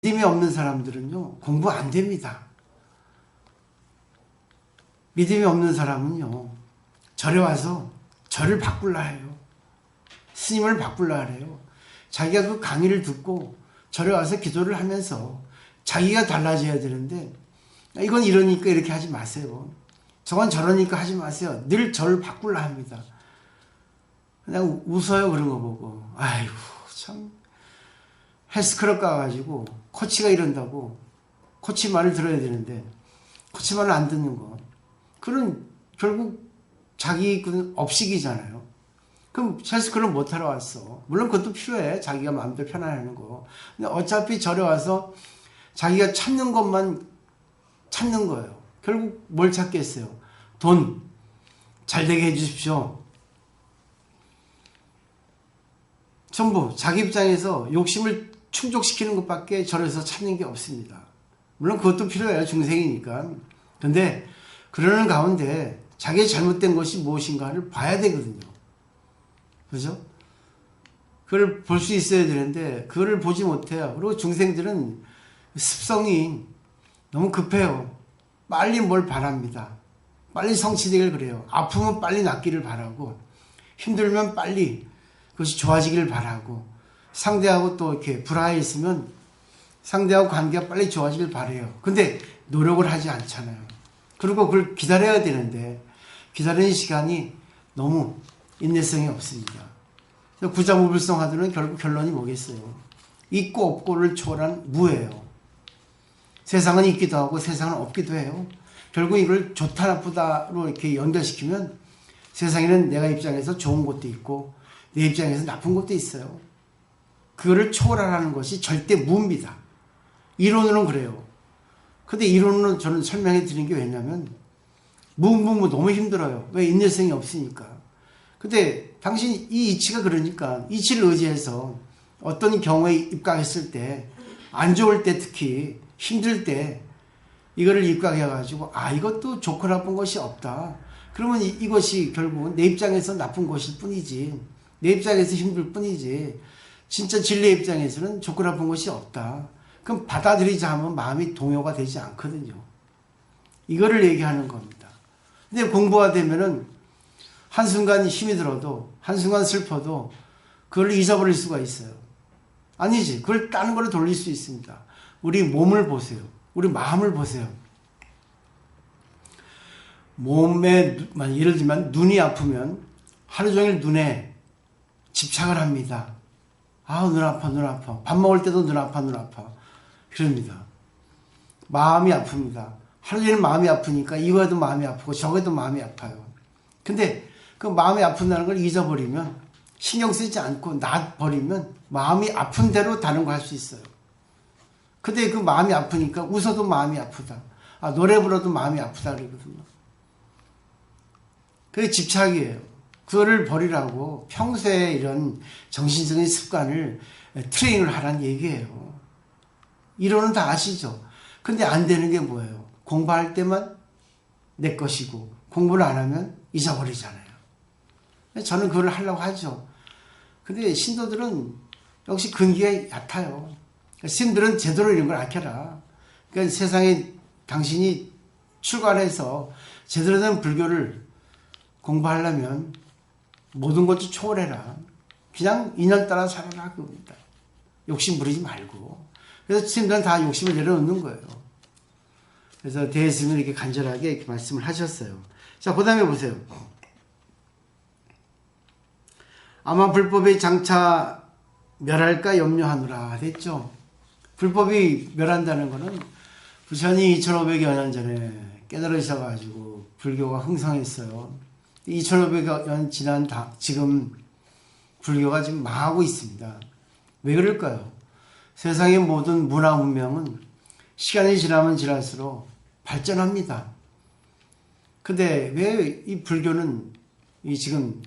믿음이 없는 사람들은요, 공부 안 됩니다. 믿음이 없는 사람은요, 절에 와서 절을 바꾸려 해요. 스님을 바꾸려 해요. 자기가 그 강의를 듣고 절에 와서 기도를 하면서 자기가 달라져야 되는데, 이건 이러니까 이렇게 하지 마세요. 저건 저러니까 하지 마세요. 늘 절을 바꾸려 합니다. 그냥 웃어요, 그런 거 보고. 아이고, 참. 헬스클럽 가가지고 코치가 이런다고 코치 말을 들어야 되는데 코치 말을 안 듣는 거, 그건 결국 자기 그 업식이잖아요. 그럼 헬스클럽 못하러 왔어. 물론 그것도 필요해, 자기가 마음대로 편안하는 거. 근데 어차피 절에 와서 자기가 찾는 것만 찾는 거예요. 결국 뭘 찾겠어요? 돈 잘 되게 해주십시오. 전부 자기 입장에서 욕심을 충족시키는 것밖에 절에서 찾는 게 없습니다. 물론 그것도 필요해요, 중생이니까. 근데 그러는 가운데 자기의 잘못된 것이 무엇인가를 봐야 되거든요. 그죠? 그걸 볼 수 있어야 되는데 그거를 보지 못해요. 그리고 중생들은 습성이 너무 급해요. 빨리 뭘 바랍니다. 빨리 성취되길 그래요. 아프면 빨리 낫기를 바라고, 힘들면 빨리 그것이 좋아지길 바라고, 상대하고 또 이렇게 불화해 있으면 상대하고 관계가 빨리 좋아지길 바래요. 근데 노력을 하지 않잖아요. 그리고 그걸 기다려야 되는데 기다리는 시간이 너무 인내성이 없습니다. 구자무불성하들은 결국 결론이 뭐겠어요? 있고 없고를 초월한 무예요. 세상은 있기도 하고 세상은 없기도 해요. 결국 이걸 좋다 나쁘다로 이렇게 연결시키면 세상에는 내가 입장에서 좋은 것도 있고 내 입장에서 나쁜 것도 있어요. 그거를 초월하라는 것이 절대 무입니다. 이론으로는 그래요. 근데 이론으로 저는 설명해 드리는 게 왜냐면 무 너무 힘들어요. 왜? 인내성이 없으니까. 근데 당신 이 이치가 그러니까 이치를 의지해서 어떤 경우에 입각했을 때, 안 좋을 때, 특히 힘들 때 이거를 입각해 가지고 이것도 좋고 나쁜 것이 없다. 그러면 이것이 결국은 내 입장에서 나쁜 것일 뿐이지, 내 입장에서 힘들 뿐이지 진짜 진리의 입장에서는 좋고 나쁜 것이 없다. 그럼 받아들이자 하면 마음이 동요가 되지 않거든요. 이거를 얘기하는 겁니다. 근데 공부가 되면은 한순간 힘이 들어도, 한순간 슬퍼도 그걸 잊어버릴 수가 있어요. 아니지. 그걸 다른 걸로 돌릴 수 있습니다. 우리 몸을 보세요. 우리 마음을 보세요. 몸에, 예를 들면 눈이 아프면 하루 종일 눈에 집착을 합니다. 눈 아파, 눈 아파. 밥 먹을 때도 눈 아파, 눈 아파. 그럽니다. 마음이 아픕니다. 하루 종일 마음이 아프니까 이거에도 마음이 아프고 저거에도 마음이 아파요. 근데 그 마음이 아픈다는 걸 잊어버리면, 신경 쓰지 않고 놔버리면 마음이 아픈 대로 다른 거 할 수 있어요. 근데 그 마음이 아프니까 웃어도 마음이 아프다. 노래 불러도 마음이 아프다 그러거든요. 그게 집착이에요. 그거를 버리라고 평소에 이런 정신적인 습관을 트레이닝을 하라는 얘기예요. 이론은 다 아시죠? 근데 안 되는 게 뭐예요? 공부할 때만 내 것이고 공부를 안 하면 잊어버리잖아요. 저는 그걸 하려고 하죠. 근데 신도들은 역시 근기가 얕아요. 스님들은 제대로 이런 걸 아껴라. 그러니까 세상에 당신이 출가해서 제대로 된 불교를 공부하려면 모든 것을 초월해라. 그냥 인연 따라 살아라 그겁니다. 욕심 부리지 말고. 그래서 스님들은 다 욕심을 내려놓는 거예요. 그래서 대스님은 이렇게 간절하게 이렇게 말씀을 하셨어요. 자, 그 다음에 보세요. 아마 불법이 장차 멸할까 염려하노라 됐죠. 불법이 멸한다는 것은 부처님이 2500여 년 전에 깨달으셔가지고 불교가 흥성했어요. 2500여 년 지난 지금 불교가 지금 망하고 있습니다. 왜 그럴까요? 세상의 모든 문화 문명은 시간이 지나면 지날수록 발전합니다. 근데 왜 이 불교는 지금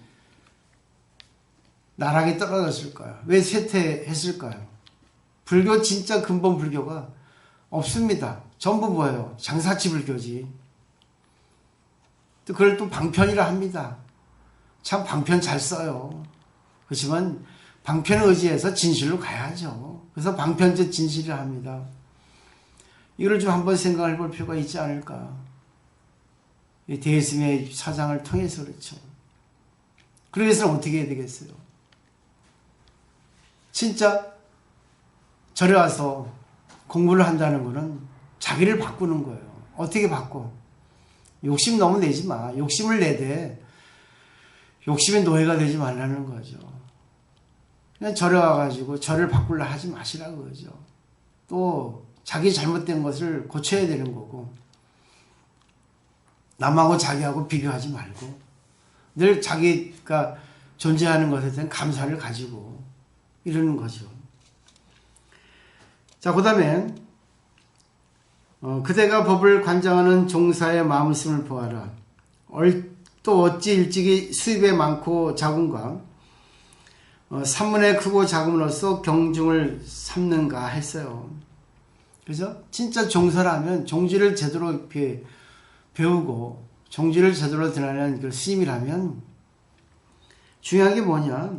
나락에 떨어졌을까요? 왜 쇠퇴했을까요? 불교 진짜 근본 불교가 없습니다. 전부 뭐예요? 장사치 불교지. 그걸 또 방편이라 합니다. 참 방편 잘 써요. 그렇지만 방편을 의지해서 진실로 가야죠. 그래서 방편적 진실을 합니다. 이걸 좀 한번 생각해 볼 필요가 있지 않을까. 이 대예수님의 사장을 통해서 그렇죠. 그러기 위해서는 어떻게 해야 되겠어요? 진짜 절에 와서 공부를 한다는 거는 자기를 바꾸는 거예요. 어떻게 바꿔? 욕심 너무 내지 마. 욕심을 내되 욕심의 노예가 되지 말라는 거죠. 그냥 절에 와가지고 절을 바꾸려 하지 마시라고 그러죠. 또 자기 잘못된 것을 고쳐야 되는 거고 남하고 자기하고 비교하지 말고 늘 자기가 존재하는 것에 대한 감사를 가지고 이러는 거죠. 자, 그 다음에 그대가 법을 관장하는 종사의 마음씀을 보아라. 또 어찌 일찍이 수입에 많고 작은가 산문에 크고 작음으로써 경중을 삼는가 했어요. 그래서 진짜 종사라면 종지를 제대로 이렇게 배우고 종지를 제대로 드러내는 그 스님이라면 중요한 게 뭐냐?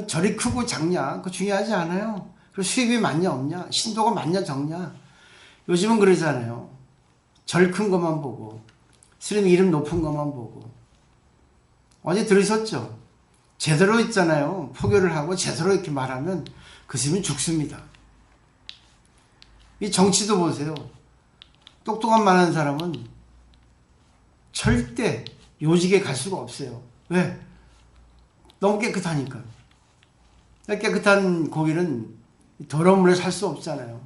절이 크고 작냐? 그거 중요하지 않아요. 그리고 수입이 많냐 없냐? 신도가 많냐 적냐? 요즘은 그러잖아요. 절 큰 것만 보고 스님 이름 높은 것만 보고 어제 들으셨죠? 제대로 있잖아요. 포교를 하고 제대로 이렇게 말하면 그 스님은 죽습니다. 이 정치도 보세요. 똑똑한 많은 사람은 절대 요직에 갈 수가 없어요. 왜? 너무 깨끗하니까. 깨끗한 고기는 더러운 물에 살 수 없잖아요.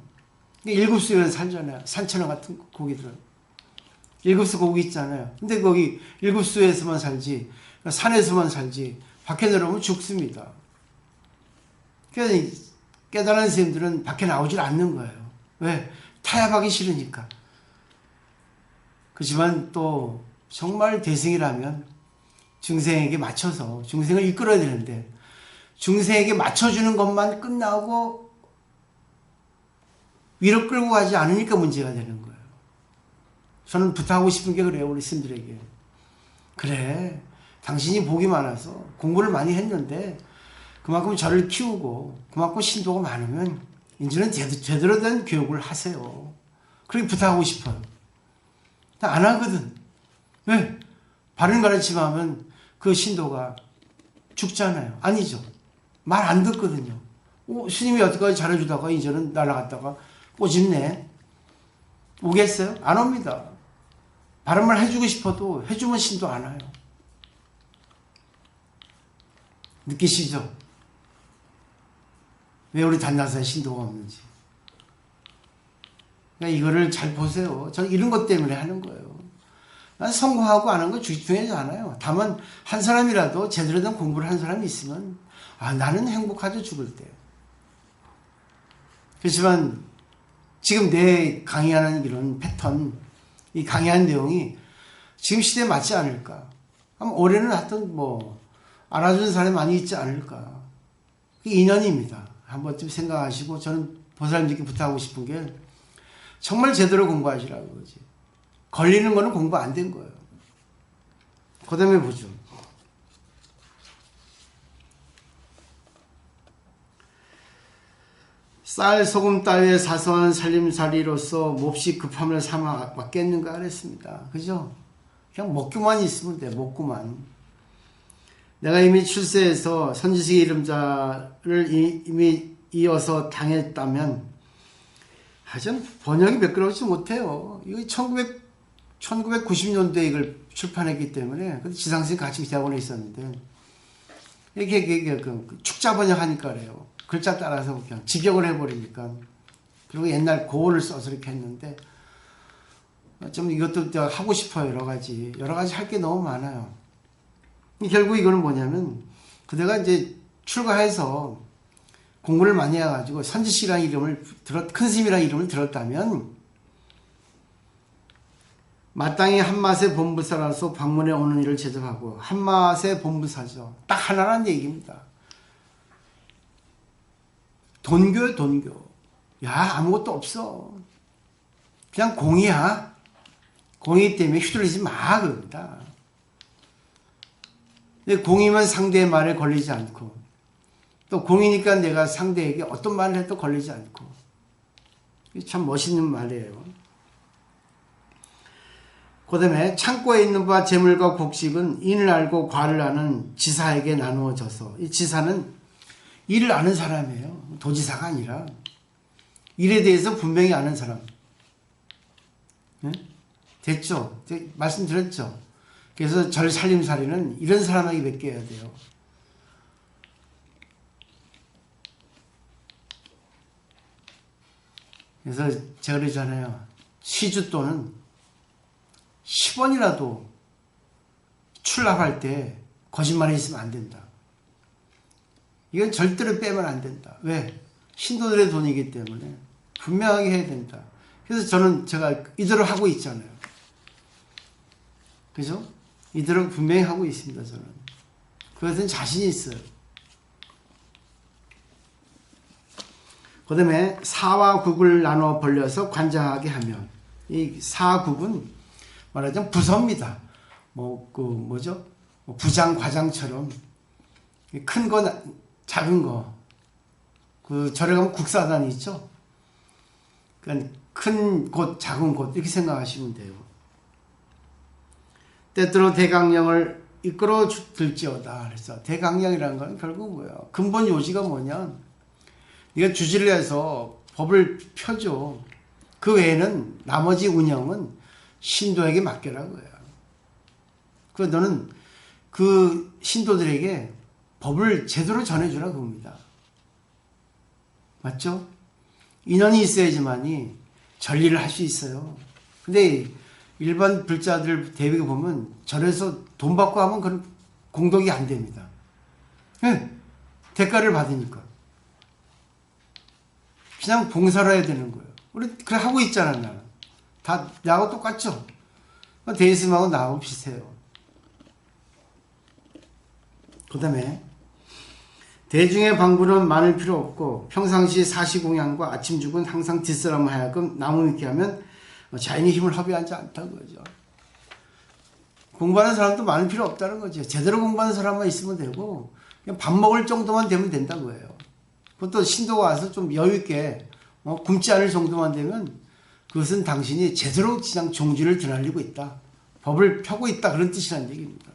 일급수에 살잖아요. 산천어 같은 고기들은. 일급수 고기 있잖아요. 근데 거기 일급수에서만 살지, 산에서만 살지, 밖에 내려오면 죽습니다. 그래서 깨달은 스님들은 밖에 나오질 않는 거예요. 왜? 타협하기 싫으니까. 그렇지만 또 정말 대승이라면 중생에게 맞춰서 중생을 이끌어야 되는데 중생에게 맞춰주는 것만 끝나고 위로 끌고 가지 않으니까 문제가 되는 거예요. 저는 부탁하고 싶은 게 그래요. 우리 스님들에게. 그래, 당신이 복이 많아서 공부를 많이 했는데 그만큼 저를 키우고 그만큼 신도가 많으면 이제는 제대로 된 교육을 하세요. 그렇게 부탁하고 싶어요. 안 하거든. 왜? 바른 가르침 하면 그 신도가 죽잖아요. 아니죠. 말 안 듣거든요. 스님이 여태까지 잘해주다가 이제는 날아갔다가 꼬집네. 오겠어요? 안 옵니다. 바른 말 해주고 싶어도 해주면 신도 안 와요. 느끼시죠? 왜 우리 단나사에 신도가 없는지. 그러니까 이거를 잘 보세요. 저는 이런 것 때문에 하는 거예요. 난 성공하고 안 한 거 중요하지 않아요. 다만 한 사람이라도 제대로 된 공부를 한 사람이 있으면 나는 행복하죠. 죽을 때. 그렇지만 지금 내 강의하는 이런 패턴, 이 강의하는 내용이 지금 시대에 맞지 않을까. 올해는 하여튼 알아주는 사람이 많이 있지 않을까. 그게 인연입니다. 한번쯤 생각하시고 저는 보살님들께 부탁하고 싶은 게 정말 제대로 공부하시라고 그러지. 걸리는 거는 공부 안 된 거예요. 그 다음에 보죠. 쌀, 소금 따위의 사소한 살림살이로서 몹시 급함을 삼아 맞겠는가 그랬습니다. 그죠? 그냥 먹기만 있으면 돼. 먹고만. 내가 이미 출세해서 선지식 이름자를 이미 이어서 당했다면 하여튼 번역이 매끄럽지 못해요. 이거 1990년도에 이걸 출판했기 때문에 지상스님 같이 대학원에 있었는데 이렇게 축자 번역하니까 그래요. 글자 따라서 그냥 직역을 해버리니까. 그리고 옛날 고어를 써서 이렇게 했는데 좀 이것도 하고 싶어요. 여러 가지 할 게 너무 많아요. 결국 이거는 뭐냐면 그대가 이제 출가해서 공부를 많이 해가지고 선지식이라는 이름을 큰 스님이라는 이름을 들었다면 마땅히 한맛의 본부사라서 방문에 오는 일을 제접하고, 한맛의 본부사죠. 딱 하나라는 얘기입니다. 돈교요, 돈교. 야, 아무것도 없어. 그냥 공이야. 공이기 때문에 휘둘리지 마, 그럽니다. 근데 공이면 상대의 말에 걸리지 않고, 또 공이니까 내가 상대에게 어떤 말을 해도 걸리지 않고. 참 멋있는 말이에요. 그 다음에 창고에 있는 바 재물과 곡식은 인을 알고 과를 아는 지사에게 나누어져서, 이 지사는 일을 아는 사람이에요. 도지사가 아니라 일에 대해서 분명히 아는 사람. 네? 됐죠? 말씀드렸죠? 그래서 절 살림살이는 이런 사람에게 맡겨야 돼요. 그래서 제가 그러잖아요. 시주돈은 10원이라도 출납할 때 거짓말이 있으면 안 된다. 이건 절대로 빼면 안 된다. 왜? 신도들의 돈이기 때문에 분명하게 해야 된다. 그래서 제가 이대로 하고 있잖아요. 그죠? 이대로 분명히 하고 있습니다. 저는. 그것은 자신이 있어요. 그 다음에 사와 국을 나눠 벌려서 관장하게 하면, 이 사국은 말하자면 부서입니다. 부장, 과장처럼 큰 거, 작은 거. 절에 가면 국사단이 있죠? 그러니까 큰 곳, 작은 곳, 이렇게 생각하시면 돼요. 때때로 대강령을 이끌어 들지어다. 그래서 대강령이라는 건 결국 뭐예요? 근본 요지가 뭐냐? 네가 주지를 해서 법을 펴줘. 그 외에는 나머지 운영은 신도에게 맡겨라 거야. 그래서 너는 그 신도들에게 법을 제대로 전해주라 그겁니다. 맞죠? 인원이 있어야지만이 전리를 할 수 있어요. 근데 일반 불자들 대비에 보면 절에서 돈 받고 하면 그런 공덕이 안 됩니다. 네, 대가를 받으니까. 그냥 봉사를 해야 되는 거예요. 우리 그래 하고 있잖아. 나는. 다 나하고 똑같죠? 대스님하고 나하고 비슷해요. 그 다음에 대중의 방부는 많을 필요 없고 평상시 사시공양과 아침죽은 항상 뒷사람을 하여금 나무 믿게 하면 자연의 힘을 허비하지 않다는 거죠. 공부하는 사람도 많을 필요 없다는 거죠. 제대로 공부하는 사람만 있으면 되고 그냥 밥 먹을 정도만 되면 된다는 거예요. 그것도 신도가 와서 좀 여유있게 굶지 않을 정도만 되면 그것은 당신이 제대로 그냥 종지를 드날리고 있다. 법을 펴고 있다. 그런 뜻이라는 얘기입니다.